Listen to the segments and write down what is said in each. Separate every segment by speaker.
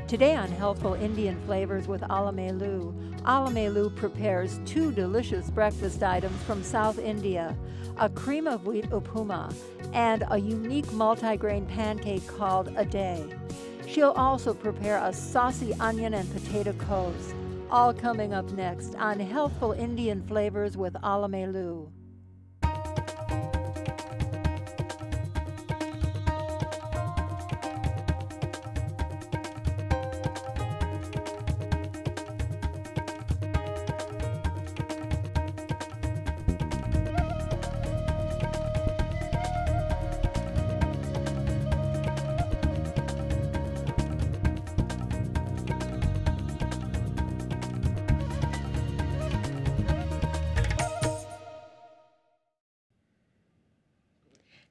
Speaker 1: Today on Healthful Indian Flavors with Alamelu, Alamelu prepares two delicious breakfast items from South India, a cream of wheat Uppuma and a unique multigrain pancake called Adai. She'll also prepare a saucy onion and potato kose, all coming up next on Healthful Indian Flavors with Alamelu.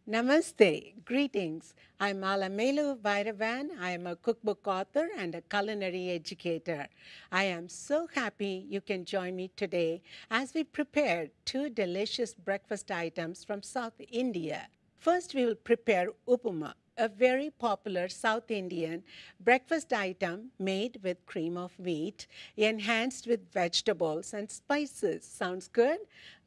Speaker 2: Namaste, greetings. I'm Alamelu Vairavan. I am a cookbook author and a culinary educator. I am so happy you can join me today as we prepare two delicious breakfast items from South India. First, we will prepare Uppuma, a very popular South Indian breakfast item made with cream of wheat, enhanced with vegetables and spices. Sounds good?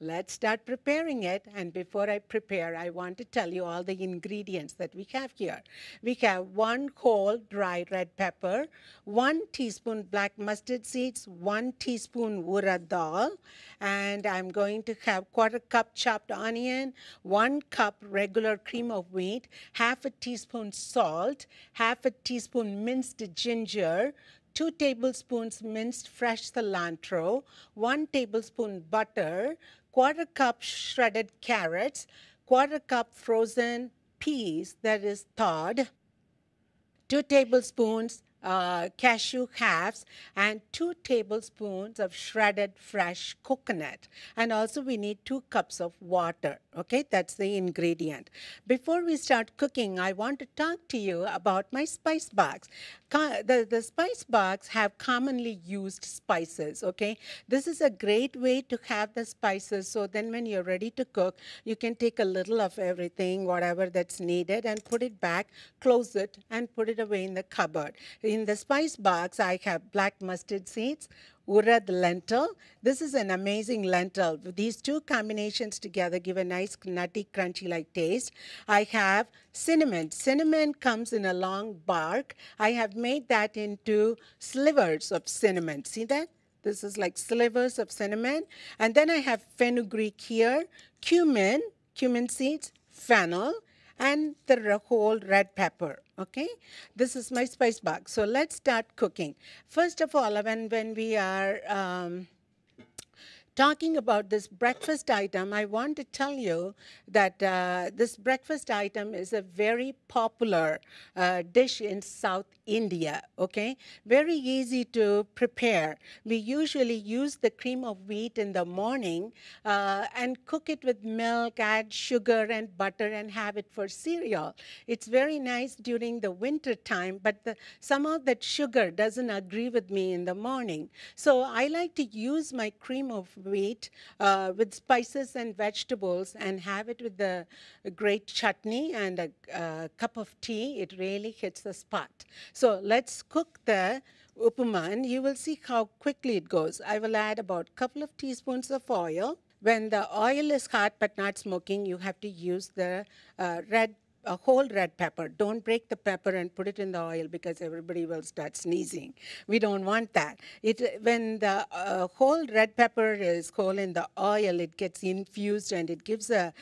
Speaker 2: Let's start preparing it. And before I prepare, I want to tell you all the ingredients that we have here. We have 1 whole dry red pepper, 1 teaspoon black mustard seeds, 1 teaspoon urad dal, and I'm going to have 1/4 cup chopped onion, 1 cup regular cream of wheat, half a teaspoon salt, half a teaspoon minced ginger, 2 tablespoons minced fresh cilantro, 1 tablespoon butter, 1/4 cup shredded carrots, 1/4 cup frozen peas that is thawed, 2 tablespoons cashew halves, and 2 tablespoons of shredded fresh coconut. And also we need 2 cups of water. Okay, that's the ingredient. Before we start cooking, I want to talk to you about my spice box. The spice box have commonly used spices. Okay, this is a great way to have the spices, so then when you're ready to cook, you can take a little of everything, whatever that's needed, and put it back, close it, and put it away in the cupboard. In the spice box, I have black mustard seeds, urad lentil. This is an amazing lentil. These two combinations together give a nice nutty, crunchy-like taste. I have cinnamon. Cinnamon comes in a long bark. I have made that into slivers of cinnamon. See that? This is like slivers of cinnamon. And then I have fenugreek here, cumin seeds, fennel, and the whole red pepper. Okay, this is my spice box. So let's start cooking. First of all, when we are talking about this breakfast item, I want to tell you that this breakfast item is a very popular dish in South India, okay? Very easy to prepare. We usually use the cream of wheat in the morning and cook it with milk, add sugar and butter, and have it for cereal. It's very nice during the winter time, but somehow that sugar doesn't agree with me in the morning. So I like to use my cream of wheat with spices and vegetables and have it with the great chutney and a cup of tea. It really hits the spot. So let's cook the Uppuma, and you will see how quickly it goes. I will add about a couple of teaspoons of oil. When the oil is hot but not smoking, you have to use the a whole red pepper. Don't break the pepper and put it in the oil because everybody will start sneezing. We don't want that. When the whole red pepper is whole in the oil, it gets infused and it gives a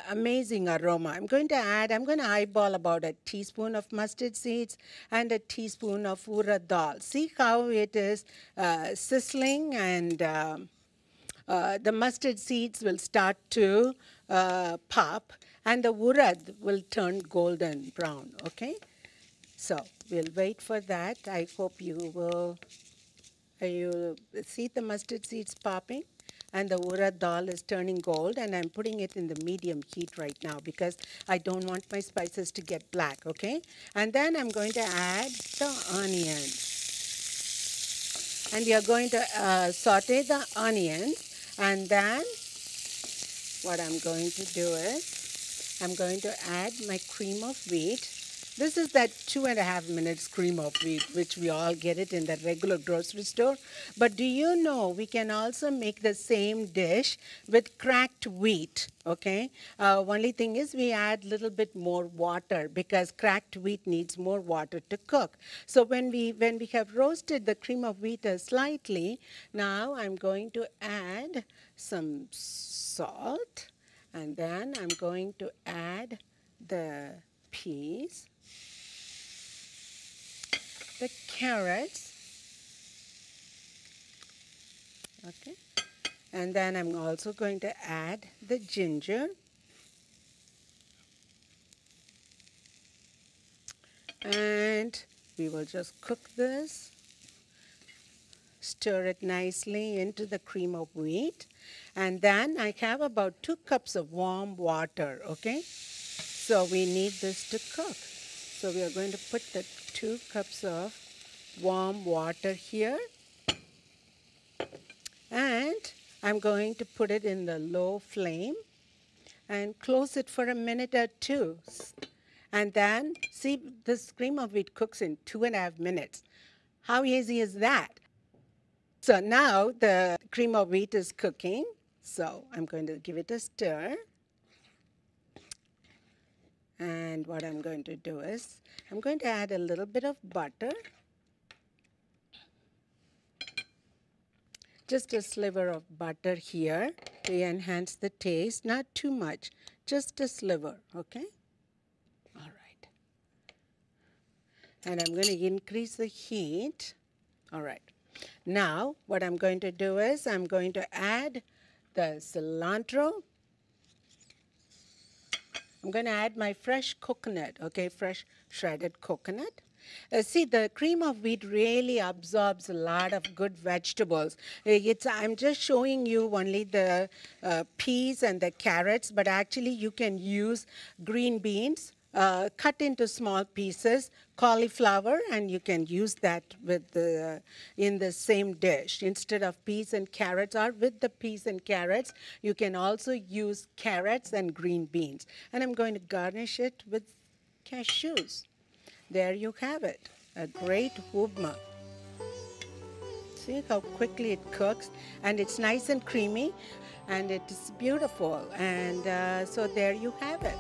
Speaker 2: amazing aroma. I'm going to eyeball about a teaspoon of mustard seeds and a teaspoon of urad dal. See how it is sizzling, and the mustard seeds will start to pop, and the urad will turn golden brown, okay? So we'll wait for that. I hope you will see the mustard seeds popping, and the urad dal is turning gold, and I'm putting it in the medium heat right now because I don't want my spices to get black, okay? And then I'm going to add the onions. And we are going to saute the onions, and then what I'm going to do is I'm going to add my cream of wheat This is that 2.5 minutes cream of wheat, which we all get it in the regular grocery store. But do you know we can also make the same dish with cracked wheat, okay? Only thing is we add a little bit more water because cracked wheat needs more water to cook. So when we have roasted the cream of wheat slightly, now I'm going to add some salt, and then I'm going to add the peas, the carrots, okay, and then I'm also going to add the ginger, and we will just cook this, stir it nicely into the cream of wheat, and then I have about 2 cups of warm water, okay? So we need this to cook. So we are going to put the 2 cups of warm water here, and I'm going to put it in the low flame and close it for a minute or 2. And then, see, this cream of wheat cooks in 2.5 minutes. How easy is that? So now the cream of wheat is cooking. So I'm going to give it a stir. And what I'm going to do is, I'm going to add a little bit of butter. Just a sliver of butter here to enhance the taste. Not too much, just a sliver, okay? All right. And I'm going to increase the heat. All right. Now, what I'm going to do is, I'm going to add the cilantro. I'm going to add my fresh coconut, okay, fresh shredded coconut. See, the cream of wheat really absorbs a lot of good vegetables. I'm just showing you only the peas and the carrots, but actually you can use green beans, cut into small pieces, cauliflower, and you can use that with in the same dish. Instead of peas and carrots, or with the peas and carrots, you can also use carrots and green beans. And I'm going to garnish it with cashews. There you have it, a great Upma. See how quickly it cooks, and it's nice and creamy, and it's beautiful. And so there you have it.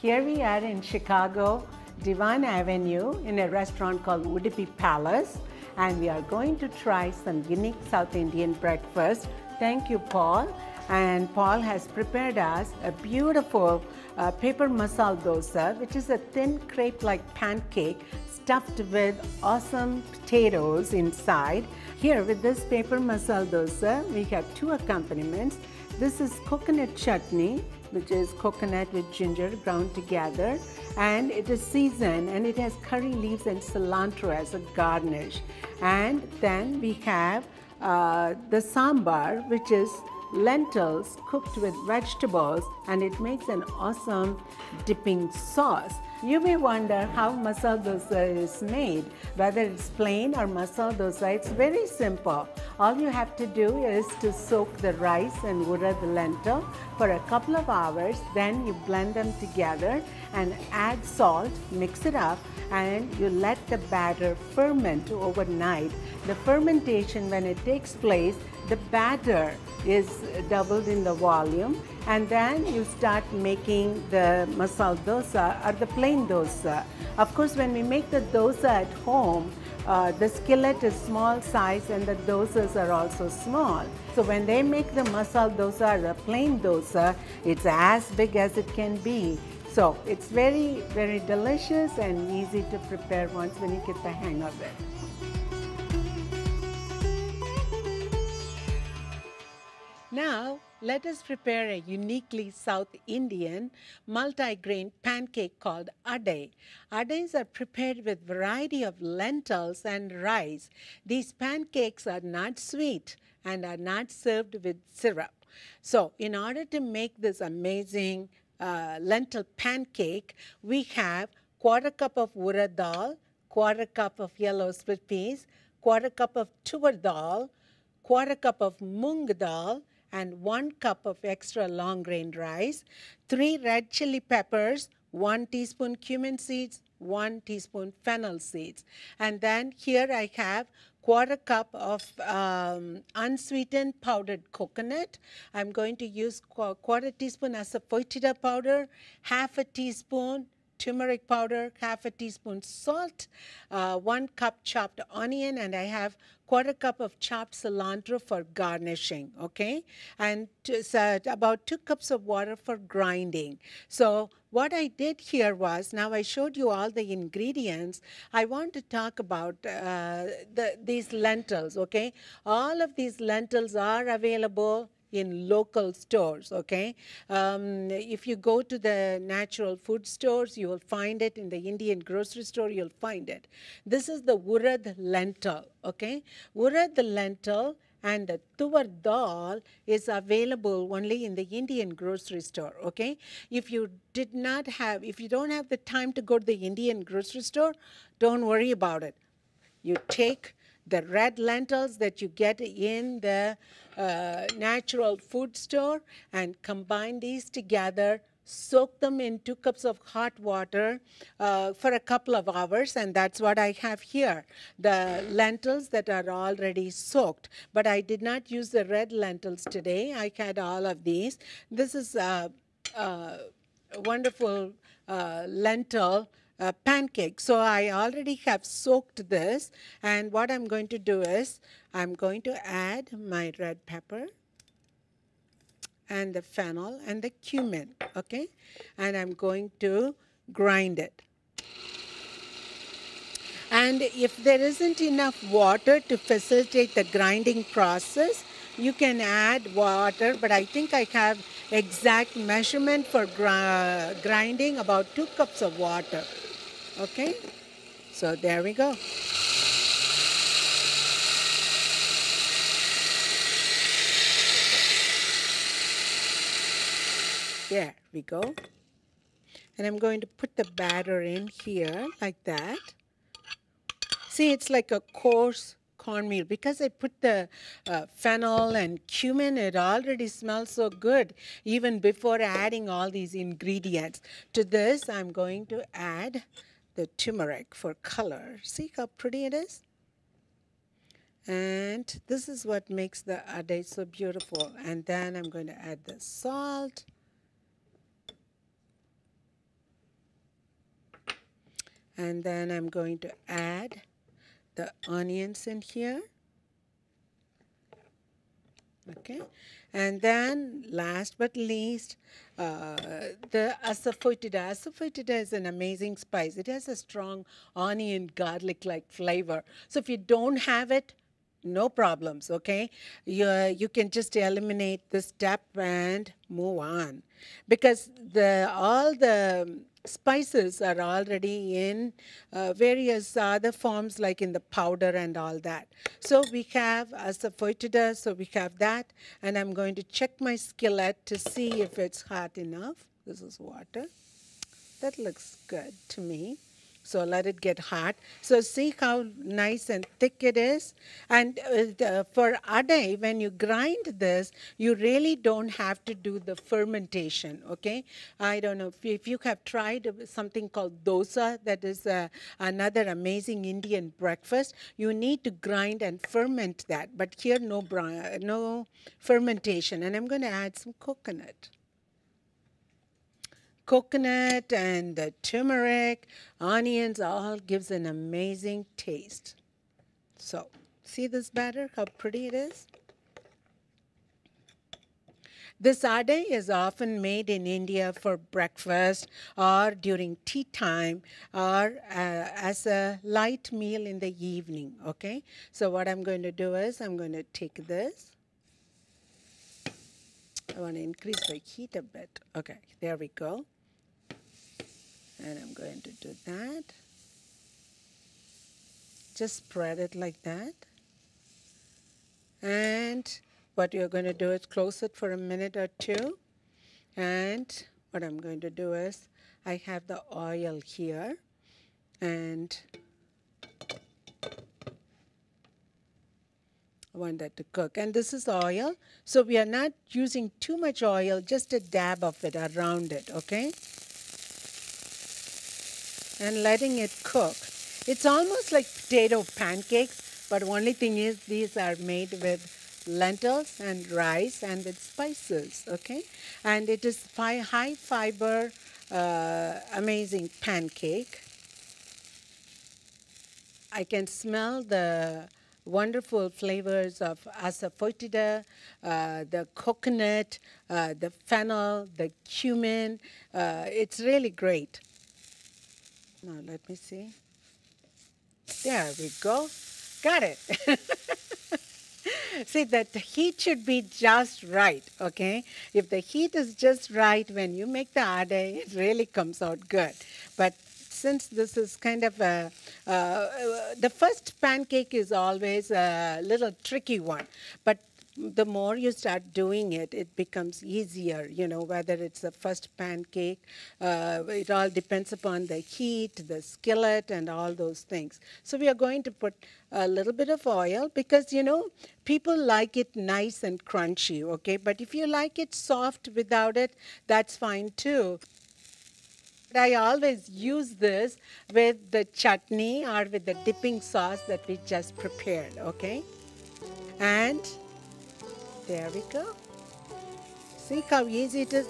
Speaker 2: Here we are in Chicago, Devon Avenue, in a restaurant called Udupi Palace, and we are going to try some unique South Indian breakfast. Thank you, Paul. And Paul has prepared us a beautiful paper masala dosa, which is a thin crepe-like pancake stuffed with awesome potatoes inside. Here with this paper masala dosa, we have 2 accompaniments. This is coconut chutney, which is coconut with ginger ground together, and it is seasoned, and it has curry leaves and cilantro as a garnish. And then we have the sambar, which is lentils cooked with vegetables, and it makes an awesome dipping sauce. You may wonder how masala dosa is made, whether it's plain or masala dosa. It's very simple. All you have to do is to soak the rice and ura the lentil for a couple of hours. Then you blend them together and add salt, mix it up, and you let the batter ferment overnight. The fermentation, when it takes place, the batter is doubled in the volume, and then you start making the masala dosa or the plain dosa. Of course, when we make the dosa at home, the skillet is small size and the dosas are also small. So when they make the masala dosa or the plain dosa, it's as big as it can be. So it's very, very delicious and easy to prepare once when you get the hang of it. Now, let us prepare a uniquely South Indian multigrain pancake called Adai. Adais are prepared with variety of lentils and rice. These pancakes are not sweet and are not served with syrup. So in order to make this amazing lentil pancake, we have quarter cup of urad dal, quarter cup of yellow split peas, quarter cup of tur dal, quarter cup of mung dal, and 1 cup of extra long grain rice, 3 red chili peppers, 1 teaspoon cumin seeds, 1 teaspoon fennel seeds. And then here I have quarter cup of unsweetened powdered coconut. I'm going to use quarter teaspoon asafoetida powder, half a teaspoon turmeric powder, half a teaspoon salt, 1 cup chopped onion, and I have quarter cup of chopped cilantro for garnishing, okay? And about 2 cups of water for grinding. So what I did here was, now I showed you all the ingredients. I want to talk about these lentils, okay? All of these lentils are available in local stores, okay? If you go to the natural food stores, you will find it. In the Indian grocery store, you'll find it. This is the urad lentil, okay? Urad lentil and the tur dal is available only in the Indian grocery store, okay? If you don't have the time to go to the Indian grocery store, don't worry about it. You take the red lentils that you get in the natural food store and combine these together, soak them in 2 cups of hot water for a couple of hours, and that's what I have here. The lentils that are already soaked, but I did not use the red lentils today. I had all of these. This is a wonderful lentil pancake. So I already have soaked this, and what I'm going to do is I'm going to add my red pepper and the fennel and the cumin, okay? And I'm going to grind it. And if there isn't enough water to facilitate the grinding process, you can add water, but I think I have exact measurement for grinding, about 2 cups of water. Okay, so there we go. There we go. And I'm going to put the batter in here like that. See, it's like a coarse cornmeal. Because I put the fennel and cumin, it already smells so good, even before adding all these ingredients. To this, I'm going to add the turmeric for color. See how pretty it is? And this is what makes the adai so beautiful. And then I'm going to add the salt. And then I'm going to add the onions in here. Okay, and then last but least, the asafoetida. Asafoetida is an amazing spice. It has a strong onion, garlic-like flavor. So if you don't have it, no problems, okay? You can just eliminate this step and move on. Because all the spices are already in various other forms, like in the powder and all that. So we have asafoetida, so we have that. And I'm going to check my skillet to see if it's hot enough. This is water. That looks good to me. So let it get hot. So see how nice and thick it is. And for adai, when you grind this, you really don't have to do the fermentation, okay? I don't know if you have tried something called dosa, that is another amazing Indian breakfast. You need to grind and ferment that. But here, no fermentation. And I'm going to add some coconut. Coconut and the turmeric, onions, all gives an amazing taste. So, see this batter, how pretty it is? This adai is often made in India for breakfast or during tea time or as a light meal in the evening, okay? So what I'm going to do is I'm going to take this. I want to increase the heat a bit. Okay, there we go. And I'm going to do that. Just spread it like that. And what you're going to do is close it for a minute or two. And what I'm going to do is I have the oil here, and I want that to cook. And this is oil, so we are not using too much oil, just a dab of it around it, okay? And letting it cook. It's almost like potato pancakes, but only thing is these are made with lentils and rice and with spices, okay? And it is high fiber, amazing pancake. I can smell the wonderful flavors of asafoetida, the coconut, the fennel, the cumin. It's really great. Now let me see. There we go. Got it. See, that the heat should be just right, okay? If the heat is just right when you make the adai, it really comes out good. But since this is kind of a, the first pancake is always a little tricky one, but the more you start doing it, it becomes easier, you know, whether it's the first pancake. It all depends upon the heat, the skillet, and all those things. So we are going to put a little bit of oil because, you know, people like it nice and crunchy, okay? But if you like it soft without it, that's fine too. I always use this with the chutney or with the dipping sauce that we just prepared, okay? And there we go. See how easy it is?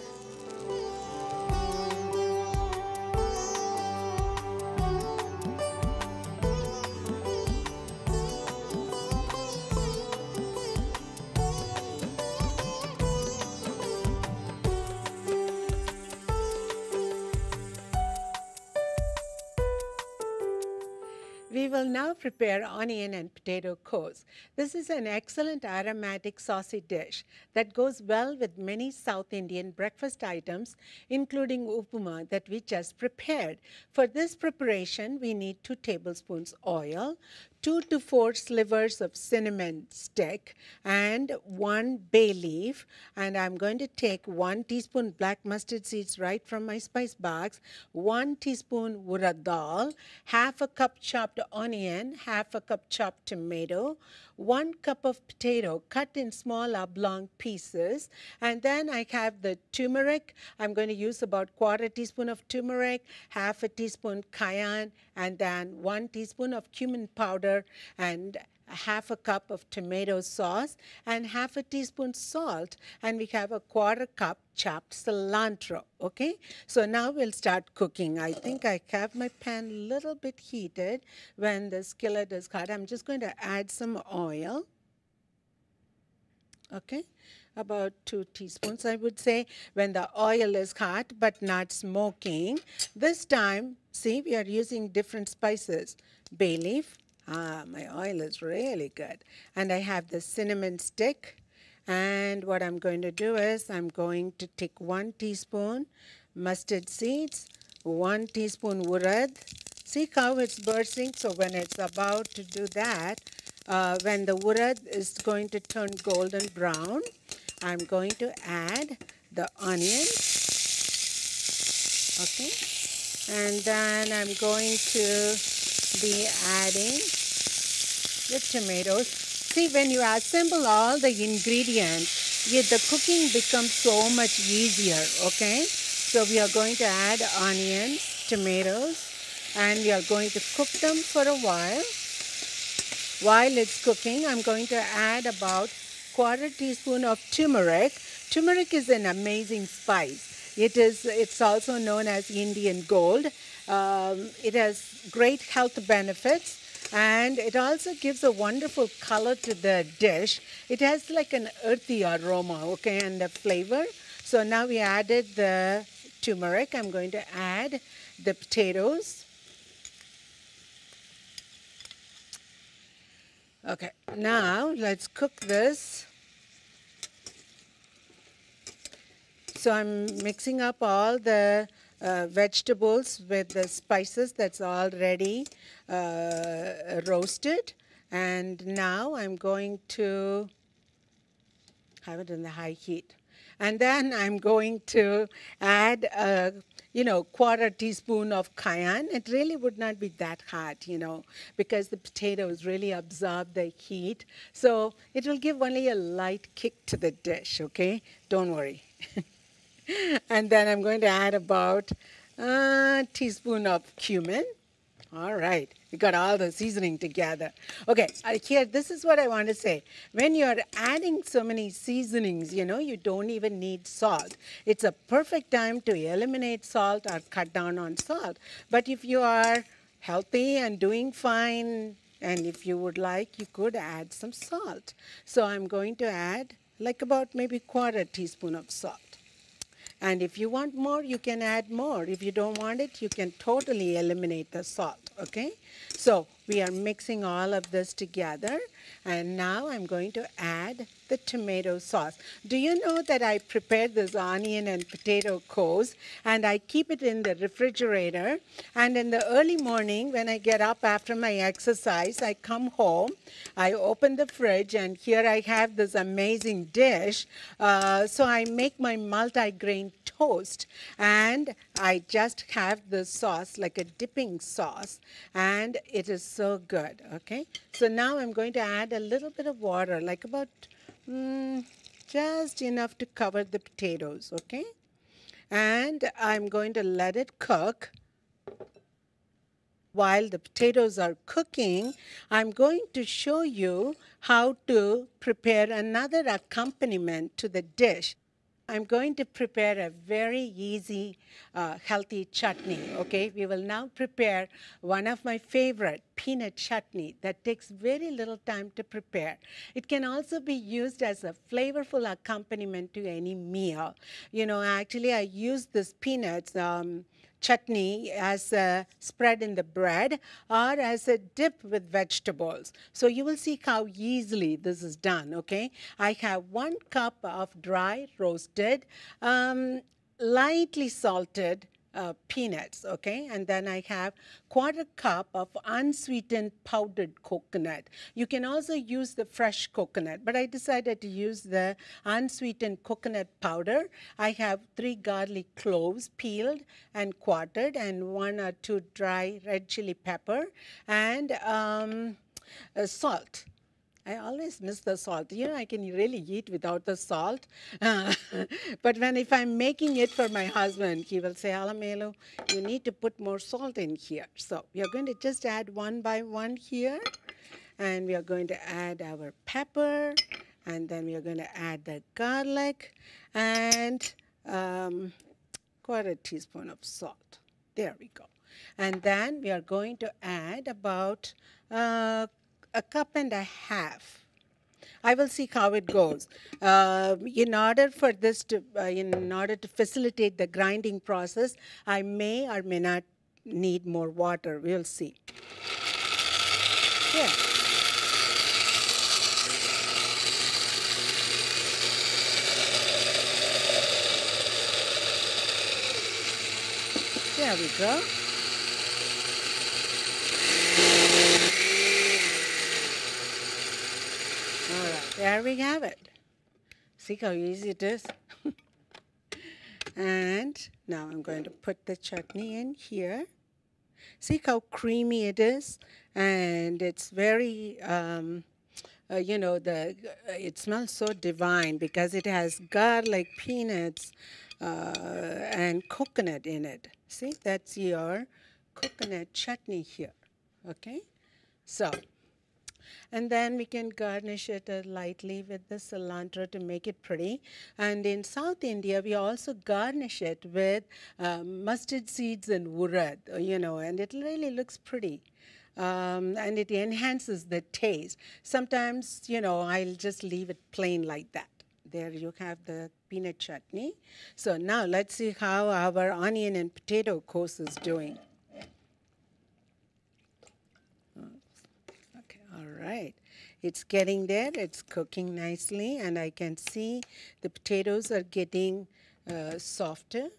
Speaker 2: We will now prepare onion and potato kose. This is an excellent aromatic saucy dish that goes well with many South Indian breakfast items, including Uppuma that we just prepared. For this preparation, we need 2 tablespoons oil, 2 to 4 slivers of cinnamon stick, and 1 bay leaf. And I'm going to take 1 teaspoon black mustard seeds right from my spice box, 1 teaspoon urad dal, half a cup chopped onion, half a cup chopped tomato, 1 cup of potato cut in small oblong pieces, and then I have the turmeric. I'm going to use about 1/4 teaspoon of turmeric, half a teaspoon cayenne, and then 1 teaspoon of cumin powder, and half a cup of tomato sauce, and half a teaspoon salt, and we have a 1/4 cup chopped cilantro, okay? So now we'll start cooking. I think I have my pan a little bit heated. When the skillet is hot, I'm just going to add some oil, okay? About 2 teaspoons, I would say, when the oil is hot but not smoking. This time, see, we are using different spices. Bay leaf. My oil is really good. And I have the cinnamon stick. And what I'm going to do is I'm going to take 1 teaspoon mustard seeds, 1 teaspoon urad. See how it's bursting? So when it's about to do that, when the urad is going to turn golden brown, I'm going to add the onion. Okay. And then I'm going to be adding the tomatoes. See, when you assemble all the ingredients, the cooking becomes so much easier, okay? So we are going to add onions, tomatoes, and we are going to cook them for a while. While it's cooking, I'm going to add about 1/4 teaspoon of turmeric. Turmeric is an amazing spice. It's also known as Indian gold. It has great health benefits, and it also gives a wonderful color to the dish. It has like an earthy aroma, okay, and a flavor. So now we added the turmeric. I'm going to add the potatoes. Okay, now let's cook this. So I'm mixing up all the vegetables with the spices that's already roasted. And now I'm going to Have it in the high heat. And then I'm going to add a, quarter teaspoon of cayenne. It really would not be that hot, because the potatoes really absorb the heat. So it will give only a light kick to the dish, okay? Don't worry. And then I'm going to add about a teaspoon of cumin. All right, we got all the seasoning together. Okay, here, this is what I want to say. When you're adding so many seasonings, you don't even need salt. It's a perfect time to eliminate salt or cut down on salt. But if you are healthy and doing fine, and if you would like, you could add some salt. So I'm going to add like about maybe quarter teaspoon of salt. And if you want more, you can add more. If you don't want it, you can totally eliminate the salt, okay? So we are mixing all of this together. And now I'm going to add the tomato sauce. Do you know that I prepared this onion and potato kose, and I keep it in the refrigerator. And in the early morning, when I get up after my exercise, I come home, I open the fridge, and here I have this amazing dish. So I make my multigrain toast, and I just have the sauce like a dipping sauce, and it is so good, okay? So now I'm going to add a little bit of water, like about just enough to cover the potatoes, okay? And I'm going to let it cook. While the potatoes are cooking, I'm going to show you how to prepare another accompaniment to the dish. I'm going to prepare a very easy, healthy chutney, okay? We will now prepare one of my favorite, peanut chutney, that takes very little time to prepare. It can also be used as a flavorful accompaniment to any meal. Actually, I use this peanuts chutney as a spread in the bread or as a dip with vegetables. So you will see how easily this is done, okay? I have 1 cup of dry roasted, lightly salted peanuts, okay? And then I have 1/4 cup of unsweetened powdered coconut. You can also use the fresh coconut, but I decided to use the unsweetened coconut powder. I have 3 garlic cloves peeled and quartered, and 1 or 2 dry red chili pepper, and salt. I always miss the salt. I can really eat without the salt. But if I'm making it for my husband, he will say, Alamelu, you need to put more salt in here. So we are going to just add one by one here. And we are going to add our pepper. And then we are going to add the garlic and 1/4 teaspoon of salt. There we go. And then we are going to add about 1.5 cups. I will see how it goes. In order to facilitate the grinding process, I may or may not need more water. We'll see. Yeah. There we go. All right, there we have it. See how easy it is? And now I'm going to put the chutney in here. See how creamy it is? And it's very, it smells so divine because it has garlic, peanuts, and coconut in it. See, that's your coconut chutney here, okay? So, and then we can garnish it lightly with the cilantro to make it pretty. And in South India, we also garnish it with mustard seeds and urad, and it really looks pretty. And it enhances the taste. Sometimes, I'll just leave it plain like that. There you have the peanut chutney. So now let's see how our onion and potato kose is doing. Okay, all right. It's getting there. It's cooking nicely, and I can see the potatoes are getting softer.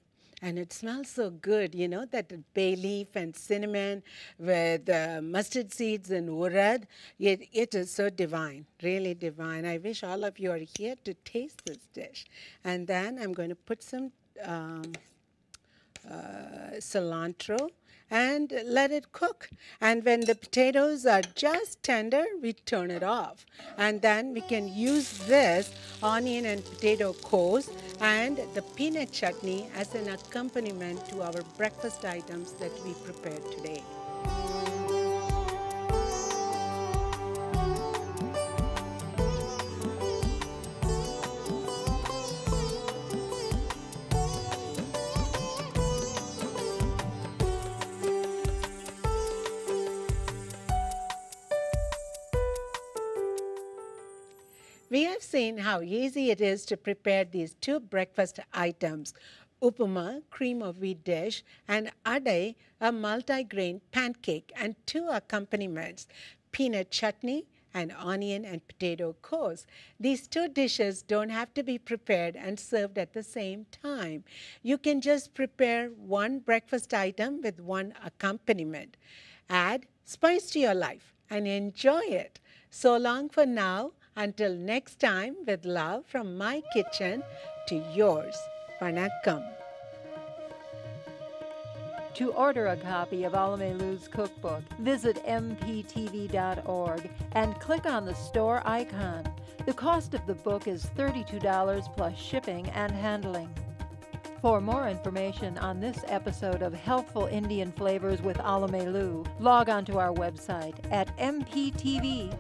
Speaker 2: And it smells so good, you know, that bay leaf and cinnamon with mustard seeds and urad. It is so divine, really divine. I wish all of you are here to taste this dish. And then I'm going to put some cilantro and let it cook. And when the potatoes are just tender, we turn it off. And then we can use this onion and potato kose and the peanut chutney as an accompaniment to our breakfast items that we prepared today. We have seen how easy it is to prepare these two breakfast items, Uppuma, cream of wheat dish, and Adai, a multigrain pancake, and two accompaniments, peanut chutney and onion and potato kose. These two dishes don't have to be prepared and served at the same time. You can just prepare one breakfast item with one accompaniment. Add spice to your life and enjoy it. So long for now. Until next time, with love from my kitchen to yours. Vanakkam.
Speaker 1: To order a copy of Alamelu's cookbook, visit mptv.org and click on the store icon. The cost of the book is $32 plus shipping and handling. For more information on this episode of Healthful Indian Flavors with Alamelu, log on to our website at mptv.org.